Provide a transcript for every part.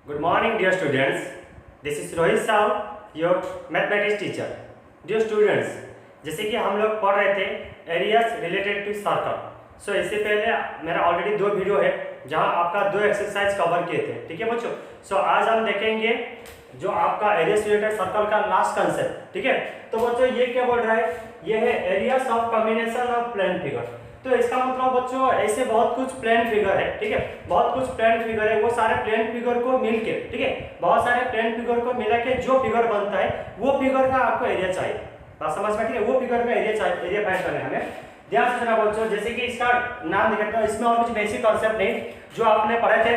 Good morning, dear students. This is Rohit Sahu, your mathematics teacher. Dear students, जैसे कि हम लोग पढ़ रहे थे एरियाज रिलेटेड टू सर्कल. सो इससे पहले मेरा ऑलरेडी 2 वीडियो है जहां आपका 2 एक्सरसाइज कवर किए थे. ठीक है बच्चों. सो आज हम देखेंगे जो आपका एरियाज रिलेटेड सर्कल का लास्ट कंसेप्ट. ठीक है. तो बच्चों ये क्या बोल रहा है, ये है areas of combination of plane figure. तो इसका मतलब बच्चों ऐसे बहुत कुछ प्लेन फिगर है. ठीक है. बहुत कुछ प्लेन फिगर है, वो सारे प्लेन फिगर को मिलके, ठीक है, बहुत सारे प्लेन फिगर को मिला के जो फिगर बनता है वो फिगर का आपको एरिया चाहिए. बात समझ में. ठीक है. वो फिगर का एरिया चाहिए, एरिया फाइंड करना है हमें. ध्यान से सुना बच्चों. जैसे कि इसका नाम दिखाता हूं, इसमें और कुछ बेसिक कॉन्सेप्ट नहीं जो आपने पढ़े थे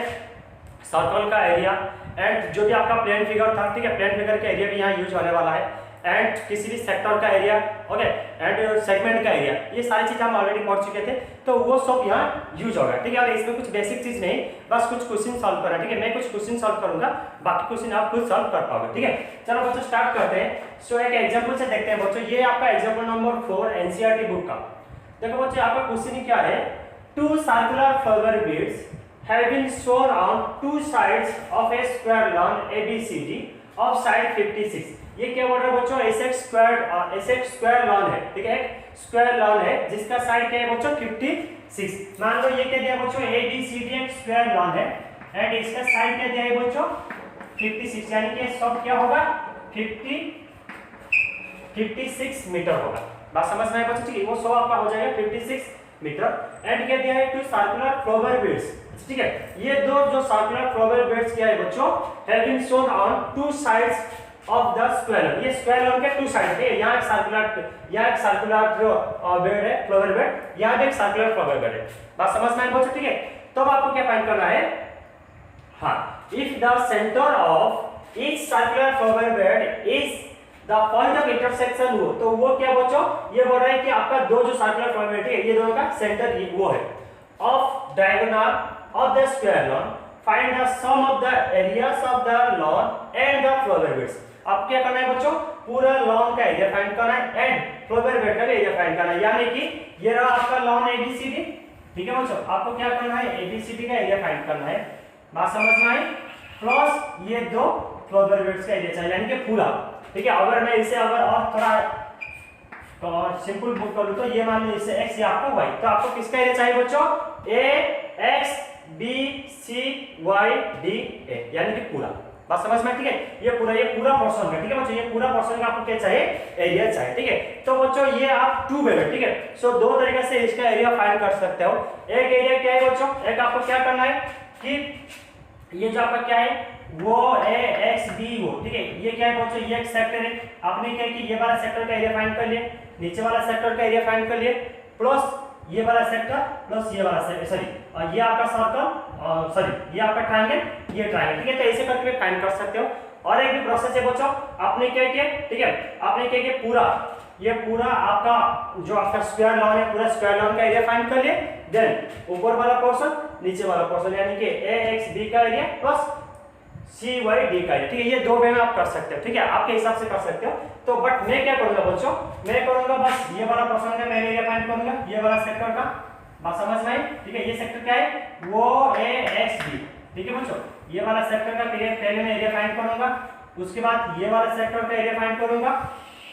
सर्कल का एरिया एंड जो भी आपका प्लेन फिगर था. ठीक है. प्लेन फिगर का एरिया भी यहाँ यूज होने वाला है एंड किसी भी सेक्टर का एरिया, ओके, एंड सेगमेंट का एरिया. ये सारी चीज हम ऑलरेडी पढ़ चुके थे, तो वो सब यहाँ यूज होगा. ठीक है. और इसमें कुछ बेसिक चीज नहीं, बस कुछ क्वेश्चन सॉल्व करना. ठीक है. मैं कुछ क्वेश्चन सॉल्व करूंगा, बाकी क्वेश्चन आप खुद सॉल्व कर पाओगे. ठीक है. चलो बच्चों स्टार्ट करते हैं. सो एक एग्जांपल से देखते हैं बच्चों. ये आपका एग्जांपल नंबर 4 एनसीईआरटी बुक का. देखो बच्चों आपका क्वेश्चन क्या है, 2 circular flower beds have been shown on 2 sides of a square lawn ABCD of side 56. ये क्या बोल रहा है बच्चों, एसेट स्क्वायर लॉन है. ठीक है. स्क्वायर लॉन है जिसका साइड क्या है बच्चों 56. मान लो ये क्या दिया बच्चों, ABCD एक स्क्वायर लॉन है एंड इसका साइड क्या दिया है बच्चों 56, यानी कि सब क्या होगा 56 मीटर होगा. बात समझ में आया बच्चों. ठीक है. वो 100 आपका हो जाएगा 56 मीटर. एंड क्या दिया है 2 सर्कुलर फ्लावर बेड्स. ठीक है. ये दो जो सर्कुलर फ्लावर बेड्स क्या है बच्चों, have been shown on 2 sides of the square. ये स्क्वायर लॉन के 2 साइड है. यहाँ एक सर्कुलर जो बेड है फ्लावर बेड, यहाँ भी एक सर्कुलर फ्लावर बेड है. बात समझ में आया बच्चों. ठीक है. तो आपको क्या फाइंड करना है, हाँ, if the centre of each circular flower bed is the point of intersection हो, तो वो क्या बच्चों, ये बोल रहा है कि आपका दो जो सर्कुलर फ्लावर बेड है ये दोनों का सेंटर वो है of diagonal of the square lawn. Find the sum of the areas of the lawn and the flower beds. अब क्या करना है बच्चों, पूरा लॉन का एरिया फाइंड करना है एंड फ्लावर बेड का एरिया फाइंड करना है. यानी कि ये रहा आपका लॉन एबीसीडी. ठीक है बच्चों. आपको क्या करना है, एबीसीडी का एरिया फाइंड करना है. बात समझ में आई. प्लस ये दो फ्लावर बेड्स का एरिया चाहिए, यानी कि पूरा. ठीक है. अगर मैं इसे और थोड़ा सिंपल बुक करूं तो ये मान लो इसे x या आपको y, तो आपको किसका एरिया चाहिए बच्चों, a x b c y d a, यानी कि पूरा. बात समझ में. ठीक है. ये पूरा पोर्शन है. ठीक है बच्चों. ये पूरा पोर्शन का आपको क्या चाहिए, एरिया चाहिए. ठीक है. तो बच्चों ये आप 2 वेवे. ठीक है. सो दो तरीके से इसका एरिया फाइंड कर सकते हो. एक एरिया क्या है बच्चों, एक आपको क्या करना है कि ये जो आपका क्या है वो a x b वो. ठीक है. ये क्या है बच्चों, ये एक सेक्टर है. आपने क्या कि ये वाला सेक्टर का एरिया फाइंड कर लिया, नीचे वाला सेक्टर का एरिया फाइंड कर लिए, प्लस ये वाला सेक्टर प्लस ये वाला सेक्टर, सॉरी, और ये आपका सर्कल, सॉरी ये आपका ट्रायंगल, ये ट्रायंगल. ठीक है. तो ऐसे करके फाइंड कर सकते हो. और एक भी प्रोसेस है बच्चों, आपने क्या किया, ठीक है, आपने क्या किया, पूरा आपका जो आपका स्क्वायर लॉन है, पूरा स्क्वायर लॉन का एरिया फाइंड कर लिए. देन ऊपर वाला पोर्शन नीचे वाला पोर्शन, यानी कि a x b का area plus c y d का एरिया. ठीक है. ये दो वे में आप कर सकते हो. ठीक है. आपके हिसाब से कर सकते हो. तो बट मैं क्या करूंगा बच्चों, मैं करूंगा बस ये वाला पोर्शन का मैं एरिया फाइंड करूंगा, ये वाला सेक्टर का. बात समझ में आई. ठीक है. ये सेक्टर क्या है, वो a x b. ठीक है बच्चों. ये वाला सेक्टर का पहले मैं एरिया फाइंड करूंगा, उसके बाद ये वाला सेक्टर का एरिया फाइंड करूंगा.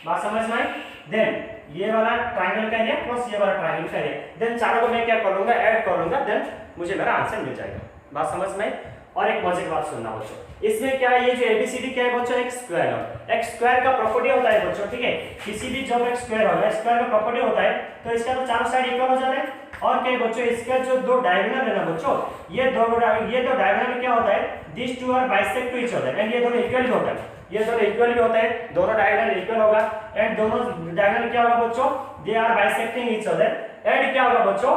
बात समझ में आई. देन ये वाला ट्रायंगल का एरिया प्लस ये वाला ट्रायंगल का एरिया. देन चारों को मैं क्या करूंगा, ऐड करूंगा. देन मुझे मेरा आंसर मिल जाएगा. बात समझ में आई. और एक मजे की बात सुनना बच्चों, इसमें क्या है, ये जो एबीसीडी क्या है बच्चों, एक स्क्वायर है. एक स्क्वायर का प्रॉपर्टी होता है बच्चों. ठीक है. किसी भी जब एक स्क्वायर होगा, स्क्वायर का प्रॉपर्टी होता है तो इसका तो चारों साइड इक्वल हो जाता है. और क्या बच्चों, इसका जो दो डायगोनल है ना बच्चों, ये दो डायगोनल में क्या होता है, this two are bisect to each other and ये दोनों इक्वल ही होता है. ये दोनों इक्वल भी होता है, दोनों डायगोनल इक्वल होगा एंड दोनों डायगोनल क्या होगा बच्चों, they are bisecting each other. And क्या होगा बच्चों,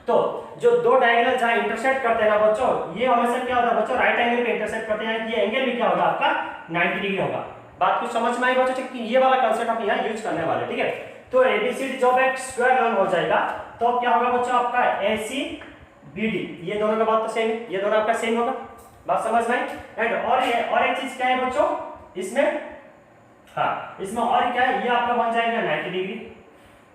तो जो दो डायगोनल जहां इंटरसेक्ट करते हैं ना बच्चों, ये हमेशा क्या होता है बच्चों, राइट एंगल पे इंटरसेक्ट करते हैं. ये एंगल भी क्या होगा आपका 90 डिग्री होगा. बात कुछ समझ में आई बच्चों. ठीक है. ये वाला कांसेप्ट आप यहां यूज करने वाले. ठीक है. तो एबीसीडी जब एक स्क्वायर लॉन हो जाएगा तो क्या होगा बच्चों, आपका एसी बीडी, ये दोनों का बात तो सेम है, ये दोनों आपका सेम होगा. बात समझ में आई. एंड और एक चीज क्या है बच्चों इसमें, हाँ, इसमें और क्या है, ये आपका बन जाएगा 90 डिग्री.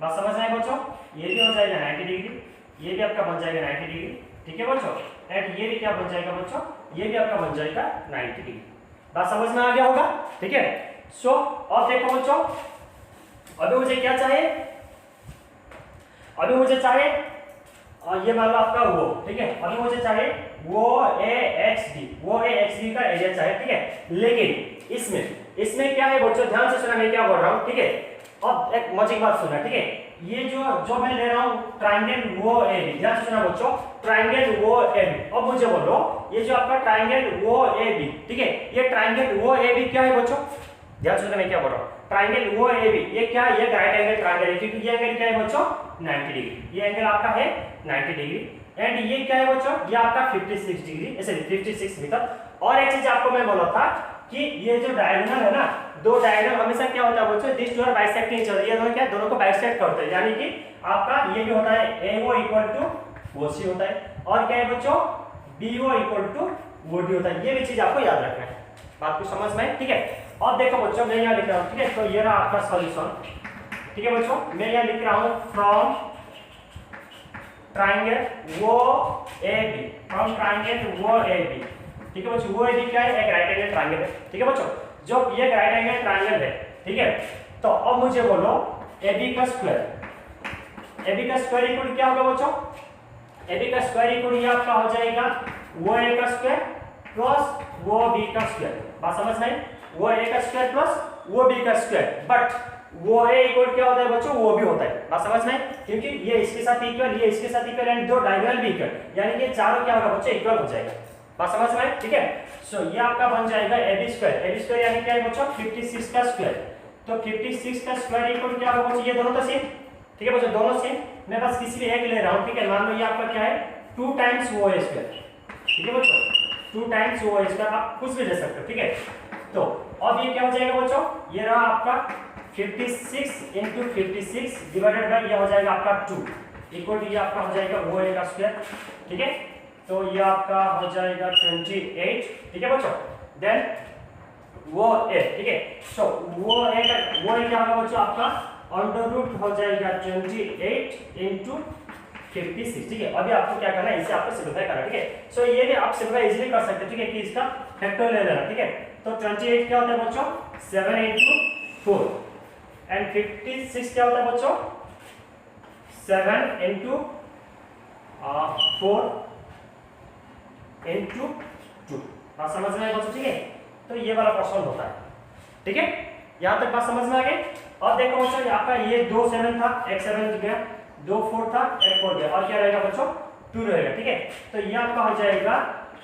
बात समझ में आई बच्चों. ये भी हो जाएगा 90 डिग्री, ये भी आपका बन जाएगा 90 डिग्री. ठीक है बच्चों. एंड ये भी क्या बन जाएगा बच्चों ये भी आपका बन जाएगा 90 डिग्री। बात समझ में आ गया होगा, ठीक है। सो अब देखो बच्चों, अभी मुझे क्या चाहिए, अभी मुझे चाहिए ये मान लो आपका वो, ठीक है। अभी मुझे चाहिए वो AXB का एरिया चाहिए, ठीक है। लेकिन इसमें क्या है बच्चों, ध्यान से सुना मैं क्या बोल रहा हूँ, ठीक है। अब एक मजे बात सुनना, ठीक है। ये जो मैं ले रहा हूँ ट्राइंगल वो AB, ध्यान से सुना बच्चों, ट्राइंगल वो AB। अब मुझे बोलो ये जो आपका ट्राइंगल वो AB, ठीक है, ये ट्राइंगल वो AB क्या है बच्चों, ध्यान से सुना मैं क्या बोल रहा हूँ। ट्राइंगल वो AB ये क्या है, ये राइट एंगल ट्राइंगल है, क्योंकि ये एंगल क्या है बच्चों 90 डिग्री, ये एंगल आपका है 90 डिग्री। एंड ये क्या है बच्चों, ये आपका 56 डिग्री, ऐसे 56 मीटर। और एक चीज आपको मैं बोला था कि ये जो डायगोनल है ना, दो डायगोनल हमेशा क्या होता है बच्चों, this two are bisecting each other, ये दोनों क्या दोनों को बाइसेक्ट करते हैं, यानी कि आपका ये भी होता है AO इक्वल टू OC होता है, और क्या है बच्चों BO इक्वल टू OD होता है। ये भी चीज आपको याद रखना है, बात को समझ में, ठीक है। अब देखो बच्चों मैं यहाँ लिख रहा हूँ, ठीक है। तो ये रहा आपका सॉल्यूशन, ठीक है बच्चों। मैं यहाँ लिख रहा हूँ फ्रॉम ट्राइंगल वो AB, फ्रॉम ट्राइंगल वो AB, ठीक है बच्चों। वो AB क्या है, एक राइट एंगल ट्राइंगल है, ठीक है बच्चों। जो ये राइट एंगल ट्राइंगल है, ठीक है। तो अब मुझे बोलो AB का स्क्वायर इक्वल क्या होगा बच्चों, AB का स्क्वायर इक्वल ये आपका हो जाएगा वो A का स्क्वायर प्लस वो B का स्क्वायर। बात समझ में, वो A का स्क्वायर प्लस वो B का स्क्वायर, बट वो A इक्वल क्या होता है बच्चों, वो भी होता है। बात समझ में, क्योंकि ये इसके साथ इक्वल, ये इसके साथ इक्वल, एंड दो डायगोनल भी इक्वल, यानी कि चारों क्या होगा बच्चों इक्वल हो जाएगा। बात समझ में, ठीक है। सो ये आपका बन जाएगा AB स्क्वायर यानी क्या है बच्चों 56 का स्क्वायर। तो 56 का स्क्वायर इक्वल क्या होगा बच्चों, ये दोनों तो सेम, ठीक है बच्चों, दोनों सेम। मैं बस किसी भी एक ले रहा हूं, ठीक है। मान लो ये आपका क्या है 2 टाइम्स वो A स्क्वायर, ठीक है बच्चों, 2 टाइम्स वो A स्क्वायर, आप कुछ भी ले सकते हो, ठीक है। तो अब ये क्या हो जाएगा बच्चों, ये रहा आपका 56 इंटू 56 डिवाइडेड बाय ये हो जाएगा आपका 2 इक्वल टू ये आपका हो जाएगा वो A का स्क्वायर, ठीक है। तो ये आपका हो जाएगा 28, ठीक है बच्चों। देन वो A, ठीक है। सो वो A क्या होगा बच्चों आपका अंडर रूट हो जाएगा 28 इंटू 56, ठीक है। अभी आपको क्या करना है, इसे आपको सिंपलीफाई करना है, ठीक है। सो ये भी आप सिंपलीफाई इजीली कर सकते हैं, ठीक है, कि इसका फैक्टर ले लेना, ठीक है। तो 28 क्या होता है बच्चों 7 इंटू 4, एंड 56 क्या होता है बच्चों 7 इंटू 4 इंटू 2। बात समझ में आए बच्चों, ठीक है। तो ये वाला क्वेश्चन होता है, ठीक है। यहाँ तक बात समझ में आ गई। अब देखो बच्चों आपका ये 2 7 था, एक 7 गया, 2 4 था, एक 4 गया, और क्या रहेगा बच्चों 2 रहेगा, ठीक है। तो ये आपका हो जाएगा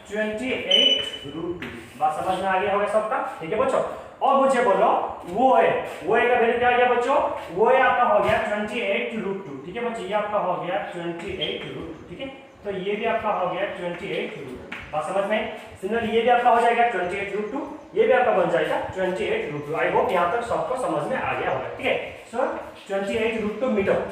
28√2। बात समझ में आ गया होगा सबका, ठीक है बच्चों। और मुझे बोलो वो A का वैल्यू क्या आ गया बच्चों, वो A आपका हो गया 28√2, ठीक है बच्चों। ये आपका हो गया 28√2, ठीक है। तो ये भी आपका हो गया 28√2। बात समझ में, सिमिलरली ये भी आपका हो जाएगा 28√2, ये भी आपका बन जाएगा 28√2। आई होप यहाँ तक सबको समझ में आ गया होगा, ठीक है। सो 28√2 मीटर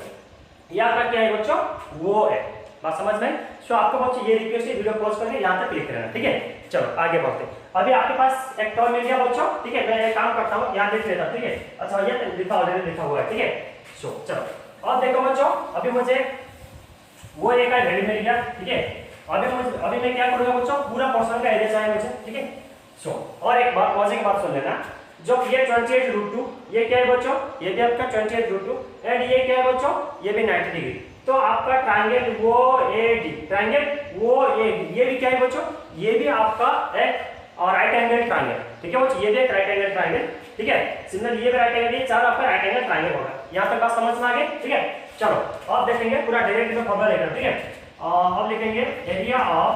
ये आपका क्या है बच्चों वो है। बात समझ में। सो आपको बच्चों ये रिक्वेस्ट है वीडियो पॉज करके यहाँ तक लिख रहना, ठीक है। चलो आगे बढ़ते हैं। अभी आपके पास एक टर्म मिल गया बच्चों, ठीक है। मैं एक काम करता हूँ, यहाँ देख लेता हूँ, ठीक है। अच्छा ये लिखा हुआ है, ठीक है। सो चलो अब देखो बच्चों, अभी मुझे वो A का वैल्यू मिल गया, ठीक है। अभी मैं क्या करूंगा बच्चों, पूरा पोर्शन का एरिया चाहिए मुझे, ठीक है। सो और एक बात मजे की बात सुन लेना, जो ये 28√2 ये क्या है बच्चों, ये भी आपका 28√2, एंड ये क्या है बच्चों ये भी 90 डिग्री। तो आपका ट्रायंगल वो AD ये भी क्या है बच्चों, ये भी आपका एक राइट एंगल ट्रायंगल, ठीक है बच्चों। ये भी एक राइट एंगल ट्रायंगल, ठीक है। सिमिलरली ये भी राइट एंगल, ये चार आपका राइट एंगल ट्रायंगल होगा। यहाँ तक बात समझ में आ गई, ठीक है। चलो अब देखेंगे पूरा डायरेक्ट में फॉर्मूला लेकर, ठीक है। अब लिखेंगे एरिया ऑफ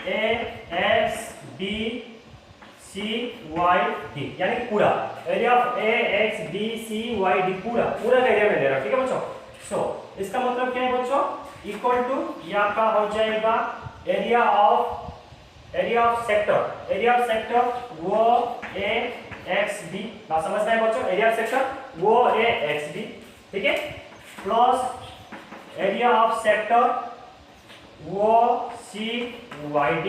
AXBCYD, यानी कि पूरा एरिया ऑफ AXBCYD पूरा का एरिया में ले रहा हूं, ठीक है बच्चों। सो इसका मतलब क्या है बच्चों, इक्वल टू ये आपका हो जाएगा एरिया ऑफ सेक्टर वो AXB। बात समझ में है बच्चों, एरिया ऑफ सेक्टर वो AXB, ठीक है, प्लस एरिया ऑफ सेक्टर वो CYD।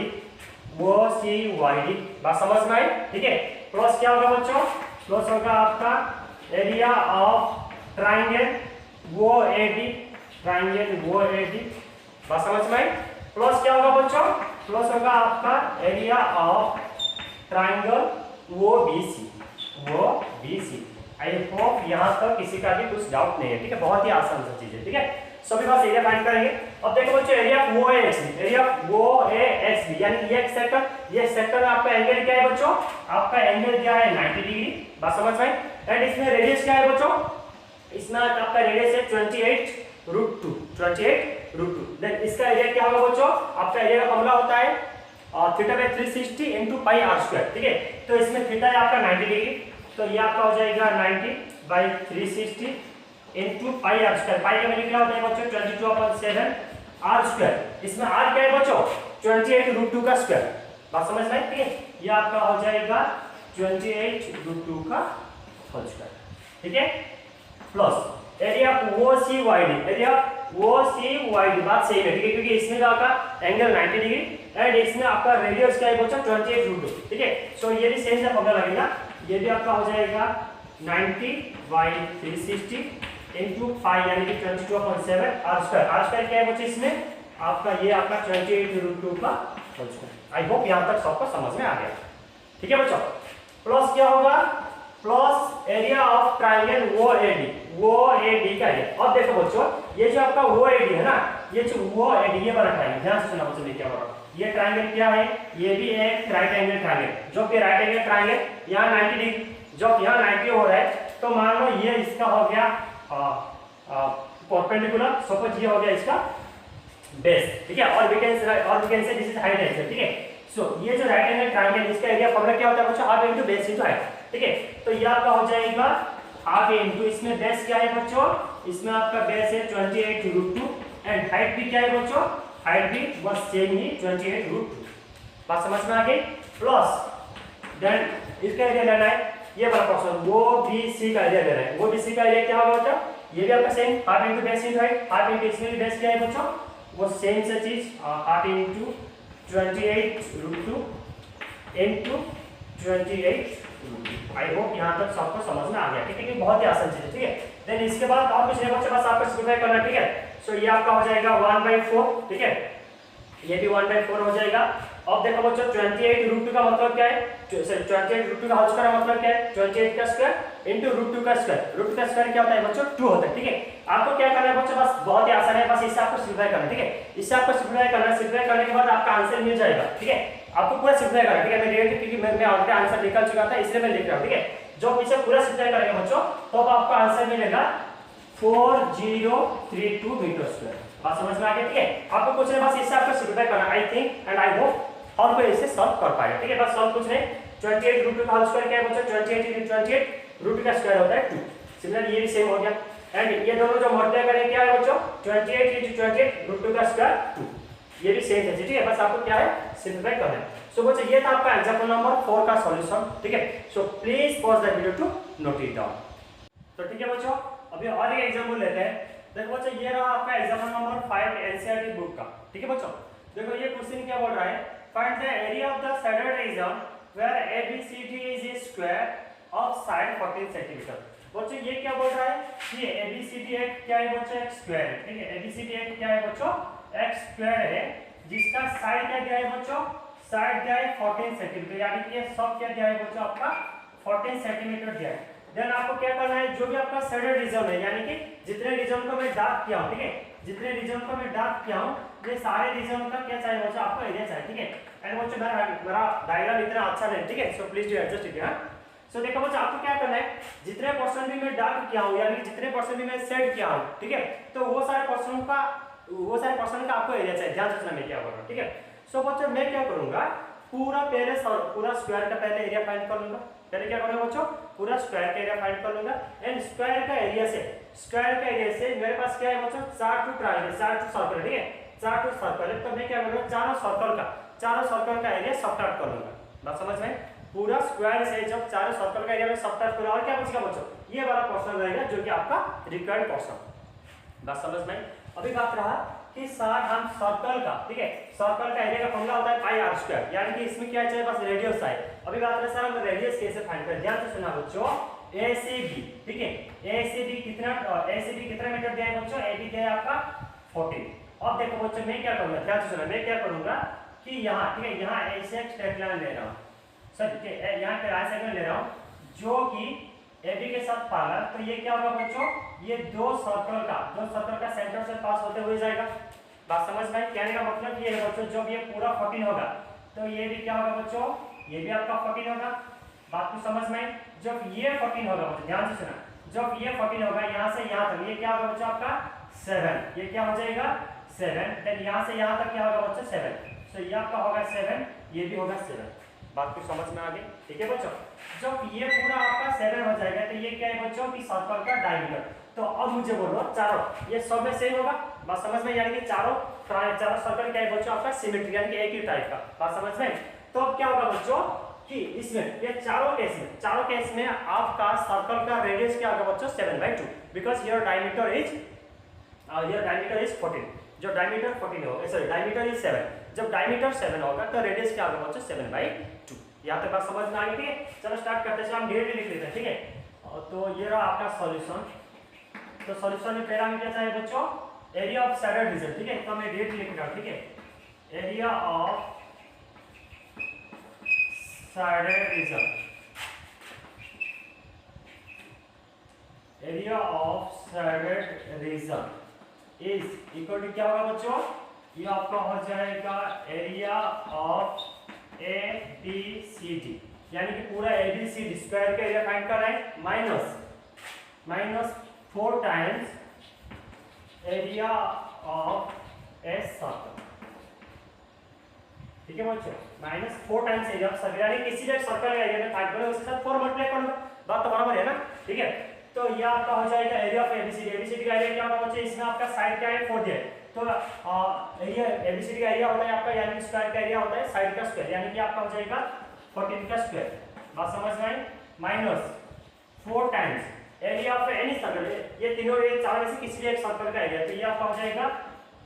बात समझ में आई, ठीक है। प्लस क्या होगा बच्चों, प्लस होगा आपका एरिया ऑफ ट्राइंगल वो AD बात समझ में आई। प्लस क्या होगा बच्चों, प्लस होगा आपका एरिया ऑफ ट्राइंगल वो बीसी। आई होप यहाँ तक किसी का भी कुछ डाउट नहीं है, ठीक है, बहुत ही आसान सा चीज है, ठीक है। सभी बात एरिया फाइंड करेंगे। अब देखो बच्चों एरिया वो ए एक्स बी, यानी ये सेक्टर में आपका एंगल क्या है बच्चों, आपका एंगल क्या है 90 डिग्री, बात समझ में। एंड इसमें रेडियस क्या है बच्चों, इसमें आपका रेडियस है 28√2। देन इसका एरिया क्या होगा बच्चों, आपका एरिया का फॉर्मूला होता है theta by 360 into pi r square, ठीक है। तो इसमें थीटा है आपका 90 डिग्री, तो ये आपका हो जाएगा 90/360 इनटू पाई आर स्क्वायर। पाई का वैल्यू क्या होता है बच्चों 22/7 आर स्क्वायर। इसमें आर क्या है बच्चों 28√2 का स्क्वायर, बात समझ में, ठीक है। ये आपका हो जाएगा 28√2 का होल स्क्वायर, ठीक है। प्लस एरिया OCYD, बात सही है, ठीक है, क्योंकि इसमें का आपका एंगल 90 डिग्री एंड इसमें आपका रेडियस क्या है बच्चों 28√2, ठीक है। सो ये भी सेम सा फॉर्मूला लगेगा, ये भी आपका हो जाएगा 90/360 इनटू पाई यानी कि 22/7 आर स्क्वायर क्या है बच्चों इसमें आपका, ये आपका 28√2 का होल स्क्वायर। आई होप यहां तक सबको समझ में आ गया, ठीक है बच्चों। प्लस क्या होगा, plus area of triangle OAD का एरिया। अब देखो बच्चों ये जो आपका OAD है ना, ये जो OAD ये वाला ट्रायंगल, ध्यान से सुना बच्चों, क्या हो रहा है, ये ट्रायंगल क्या है, ये भी एक राइट एंगल ट्रायंगल, जो कि राइट एंगल ट्रायंगल यहाँ 90 डिग्री, जब यहाँ 90 हो रहा है तो मान लो ये इसका हो गया परपेंडिकुलर, सपोज ये हो गया इसका बेस, ठीक है, और we can say this is height angle, ठीक है। सो ये जो राइट एंगल ट्रायंगल इसका एरिया फॉर्मूला क्या होता है बच्चों, half into base into height, ठीक है। तो ये आपका हो जाएगा हाफ इनटू, इसमें बेस क्या है बच्चों, इसमें आपका बेस है 28√2 एंड हाइट भी क्या है बच्चों, हाइट भी बस सेम ही 28√2, बात समझ में आ गई। प्लस देन इसका एरिया लेना है, ये वाला क्वेश्चन OBC का एरिया लेना है। OBC का एरिया क्या होगा बच्चों, ये भी आपका same half into base into height, half into इसमें भी बेस क्या है बच्चों, वो सेम सा चीज half into 28√2 into 28√2। I hope यहां तक सबको समझ में आ गया, ठीक है, बहुत ही आसान चीज है, ठीक है। देन इसके बाद और कुछ नहीं बच्चों, बस आपको सिंपलीफाई करना, ठीक है। सो ये आपका हो जाएगा 1/4, ठीक है, ये भी 1/4 हो जाएगा। अब देखो बच्चों 28√2 का मतलब क्या है, 28√2 का होल स्क्वायर का मतलब क्या है 28 का स्क्वायर इनटू √2 का स्क्वायर। √2 का स्क्वायर क्या होता है बच्चों 2 होता है, ठीक है। आपको क्या करना है बच्चों, बस बहुत ही आसान है, बस इससे आपको सिंपलीफाई करना है, ठीक है। इससे आपको सिंपलीफाई करना है, सिंपलीफाई करने के बाद आपका आंसर मिल जाएगा, ठीक है। आपको पूरा सिंपलीफाई करना है, ठीक है। मैं डायरेक्ट क्योंकि मैं ऑलरेडी आंसर निकल चुका था इसलिए मैं लिख रहा हूं, ठीक है। जब इसे पूरा सिंपलीफाई करेंगे बच्चों तो आपका आंसर मिलेगा 4032 मीटर स्क्वायर, बात समझ में आ गई, ठीक है। आपको कुछ नहीं, बस इससे आपको सिंपलीफाई करना, I think and I hope और कोई इसे सॉल्व कर पाएगा, ठीक है। बस सॉल्व कुछ नहीं, 28√2 का होल स्क्वायर क्या है बच्चों 28 × 28 √2 का स्क्वायर होता है 2। सिमिलर ये भी सेम हो गया एंड ये दोनों जो मल्टीप्लाई करेंगे क्या है बच्चों 28 × 28 √2 का स्क्वायर 2, ये भी सेम है, ठीक है। बस आपको क्या है सिंपलीफाई करना है। सो बच्चों ये था आपका एग्जांपल नंबर 4 का सॉल्यूशन, ठीक है। So please pause the video to note it down. तो ठीक है बच्चों, अभी और एक एग्जांपल लेते हैं। देखो बच्चों ये रहा आपका एग्जांपल नंबर 5 एनसीईआरटी बुक का, ठीक है बच्चों। देखो ये क्वेश्चन क्या बोल रहा है, find the area of the shaded region where ABCD is a square of side 14 centimetre. बच्चों ये क्या बोल रहा है कि ABCD एक क्या है बच्चों एक स्क्वायर है, ठीक है। ABCD एक क्या है बच्चों एक स्क्वायर है जिसका साइड क्या दिया है बच्चों, साइड दिया है 14 सेंटीमीटर, यानी कि ये सब क्या दिया है बच्चों आपका 14 सेंटीमीटर दिया है। देन आपको क्या करना है, जो भी आपका शेडेड रीजन है यानी कि जितने रीजन को मैं डार्क किया हूं, ठीक है, जितने रीजन को मैं डार्क किया हूं ये सारे रीजन का क्या चाहिए बच्चों आपको एरिया चाहिए, ठीक है। एंड बच्चों मेरा डायग्राम इतना अच्छा नहीं, ठीक है, so please do adjust it. हां सो देखो बच्चों आपको क्या करना है, जितने पर्सन भी मैं डार्क किया हूं यानी कि जितने पर्सन भी मैं शेड किया हूं, ठीक है, तो वो सारे पर्सन का आपको एरिया चाहिए, ध्यान रखना मैं क्या बोल रहा हूं, ठीक है। सो बच्चों मैं क्या करूंगा, पूरा स्क्वायर का पहले एरिया फाइंड कर लूंगा। पहले क्या करूंगा बच्चों, पूरा स्क्वायर का एरिया फाइंड कर लूंगा एंड स्क्वायर का एरिया से मेरे पास क्या है बच्चों 4 टू ट्रायंगल 4 टू सर्कल, ठीक है, 4 टू सर्कल है। तो मैं क्या करूंगा चारों सर्कल का एरिया सब्ट्रैक्ट कर लूंगा, बात समझ में। पूरा स्क्वायर से जब चारों सर्कल का एरिया में सब्ट्रैक्ट करूंगा और क्या बचेगा बच्चों ये वाला पोर्शन रहेगा जो कि आपका रिक्वायर्ड पोर्शन, बात समझ में। अभी बात रहा कि सर हम सर्कल का, ठीक है, सर्कल का एरिया का फॉर्मूला होता है पाई आर स्क्वायर, यानी कि इसमें क्या चाहिए बस रेडियस है। अभी बात रहे सर हम रेडियस कैसे फाइंड करें, ध्यान से सुना बच्चों। ACB, ठीक है, ACB कितना मीटर दिया है बच्चों, AB दिया है आपका 14 अब देखो बच्चों मैं क्या करूंगा, ध्यान से सुनो, मैं क्या करूंगा कि यहाँ, ठीक है, यहाँ ऐसे एक स्ट्रेट लाइन ले रहा हूँ, सर यहाँ पे राइट साइड में ले रहा हूँ जो कि AB के साथ पैरेलल, तो ये क्या होगा बच्चों, ये दो सर्कल का सेंटर से पास होते हुए जाएगा। बात समझ में आई? कहने का मतलब ये है बच्चों, जब ये पूरा 14 होगा तो ये भी क्या होगा बच्चों, ये भी आपका 14 होगा। बात को समझ में आई? जब ये 14 होगा बच्चों, ध्यान से सुना, जब ये 14 होगा यहाँ से यहाँ तक, ये क्या होगा बच्चों आपका 7, ये क्या हो जाएगा 7, देन यहाँ से यहाँ तक क्या होगा बच्चों 7, तो ये आपका होगा 7, ये भी होगा 7। बात को समझ में आ गई? ठीक है बच्चों, जब ये पूरा आपका 7 हो जाएगा तो ये क्या है बच्चों कि सर्कल का डायमीटर। तो अब मुझे बोलो चारों ये सब में सेम होगा, बात समझ में, यानी कि चारों सर्कल क्या है बच्चों आपका सिमेट्रिक, यानी कि एक ही टाइप का। बात समझ में? तो अब क्या होगा बच्चों कि इसमें ये चारों केस में आपका सर्कल का रेडियस क्या होगा बच्चों 7/2, बिकॉज योर डायमीटर इज 14, जो डायमीटर 14 होगा, सॉरी डायमीटर इज 7, जब डायमीटर 7 होगा तो रेडियस क्या होगा बच्चों 7/2। यहाँ तक बात समझ में आ गई? ठीक है, चलो स्टार्ट करते हैं, हम धीरे लिख लेते हैं, ठीक है। तो ये रहा आपका सॉल्यूशन। तो सॉल्यूशन में पहला हमें क्या चाहिए बच्चों, एरिया ऑफ शैडोड रीजन, ठीक है, तो मैं डेट लिख रहा हूं, ठीक है, area of shaded region, area of shaded region is equal to क्या होगा बच्चों, ये आपका हो जाएगा एरिया ऑफ ABCD, यानी कि पूरा ABCD स्क्वायर का एरिया फाइंड कर रहे हैं, minus 4 times area of a circle, ठीक है बच्चों, -4 टाइम्स एरिया ऑफ सर्कल, यानी किसी भी सर्कल का एरिया में फाइंड करो उसके साथ 4 मल्टीप्लाई करूंगा। बात तो बराबर है ना? ठीक है, तो ये आपका हो जाएगा एरिया ऑफ ABCD का एरिया क्या होगा बच्चों, इसमें आपका साइड क्या है 4 दिया है, तो एरिया ABCD का एरिया होता है आपका, यानी कि स्क्वायर का एरिया होता है साइड का स्क्वायर, यानी कि आपका हो जाएगा 14 का स्क्वायर। बात समझ में आई? -4 times area of any circle, ये तीनों ये चारों में से किसी भी एक सर्कल का एरिया, तो ये आपका हो जाएगा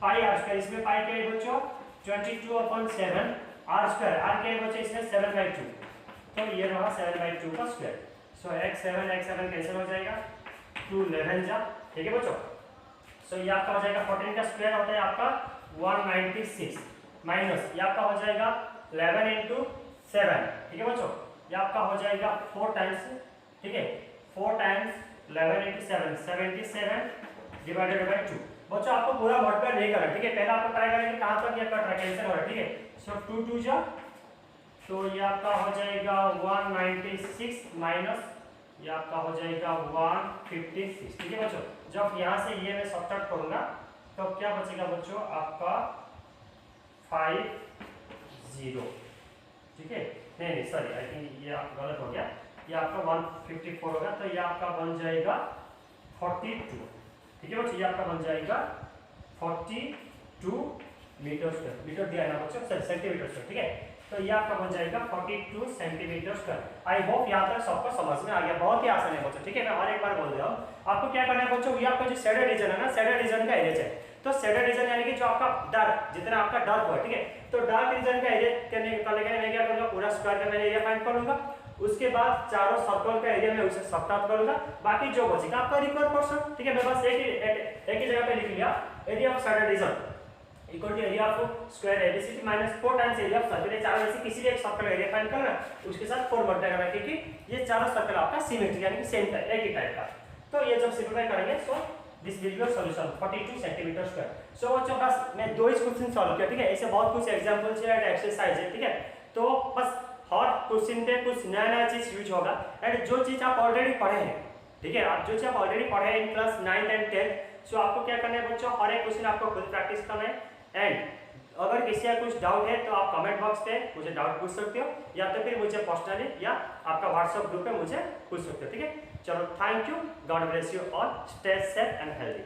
पाई r स्क्वायर, इसमें पाई क्या है बच्चों 22/7, r स्क्वायर, r क्या है बच्चों इसमें 7/2, तो ये रहा 7/2 का स्क्वायर। सो x7 कैंसिल हो जाएगा, 2 11 जा, ठीक है बच्चों। सो ये आपका हो जाएगा 14 का स्क्वायर होता है आपका 196, माइनस ये आपका हो जाएगा 11 × 7, ठीक है बच्चों, ये आपका हो जाएगा 4 टाइम्स, ठीक है, 4 टाइम्स 11 × 7 77 डिवाइडेड बाय 2। बच्चों आपको पूरा मल्टीप्लाई नहीं करना, ठीक है, पहले आपको ट्राई करेंगे कहां तक ये कट रहा है, कैंसिल हो रहा है, ठीक है। सो 2 2 जा, तो ये आपका हो जाएगा 196 माइनस ये आपका हो जाएगा 156, ठीक है बच्चों। जब यहाँ से ये मैं सब्ट्रैक्ट करूंगा तो क्या बचेगा बच्चों आपका 50, ठीक है, नहीं सॉरी, आई थिंक ये आप गलत हो गया, ये आपका 154 होगा, तो ये आपका बन जाएगा 42, ठीक है बच्चों, ये आपका बन जाएगा 42 मीटर स्क्वायर, मीटर दिया है ना बच्चों, सॉरी सेंटीमीटर स्क्वायर, ठीक है, तो ये आपका बन जाएगा 42 सेंटीमीटर स्क्वायर। आई होप यहाँ तक सबको समझ में आ गया, बहुत ही आसान है बच्चों, ठीक है, मैं और एक बार बोल रहा हूँ, आपको क्या करना है बच्चों, ये आपका जो शैडोड रीजन है ना, शैडोड रीजन का एरिया है, तो शैडोड रीजन यानी कि जो आपका डार्क, जितना आपका डार्क हुआ, ठीक है, तो डार्क रीजन का एरिया करने के लिए मैं क्या करूंगा, पूरा स्क्वायर का मैं एरिया फाइंड करूंगा, उसके बाद चारों सर्कल का एरिया में उसे सब्ट्रैक्ट करूंगा, बाकी जो बचेगा आपका रिक्वायर्ड पोर्शन, ठीक है, मैं बस एक ही जगह पे लिख लिया, area of shaded region equal to area of square ABCD -4 times area of circle, ये चारों में से किसी भी एक सर्कल का एरिया फाइंड करना, उसके साथ 4 मल्टीप्लाई करना, क्योंकि ये चारों सर्कल आपका सिमेट्रिक यानी कि सेम टाइप, एक ही टाइप का। तो ये जब सिंपलीफाई करेंगे so this will be your solution 42 centimetre square. So बच्चों बस मैं 2 ही क्वेश्चन सॉल्व किया, ठीक है, ऐसे बहुत कुछ एग्जांपल्स है एंड एक्सरसाइज है, ठीक है, तो बस हर क्वेश्चन पे कुछ नया चीज यूज होगा, एंड जो चीज आप ऑलरेडी पढ़े हैं, ठीक है, आप जो चीज आप ऑलरेडी पढ़े हैं in class 9th and 10th, सो आपको क्या करना है बच्चों, हर एक क्वेश्चन आपको खुद प्रैक्टिस करना है, एंड अगर किसी का कुछ डाउट है तो आप कमेंट बॉक्स पे मुझे डाउट पूछ सकते हो, या तो फिर मुझे पर्सनली या आपका व्हाट्सएप ग्रुप पे मुझे पूछ सकते हो, ठीक है। चलो thank you, God bless you all, stay safe and healthy.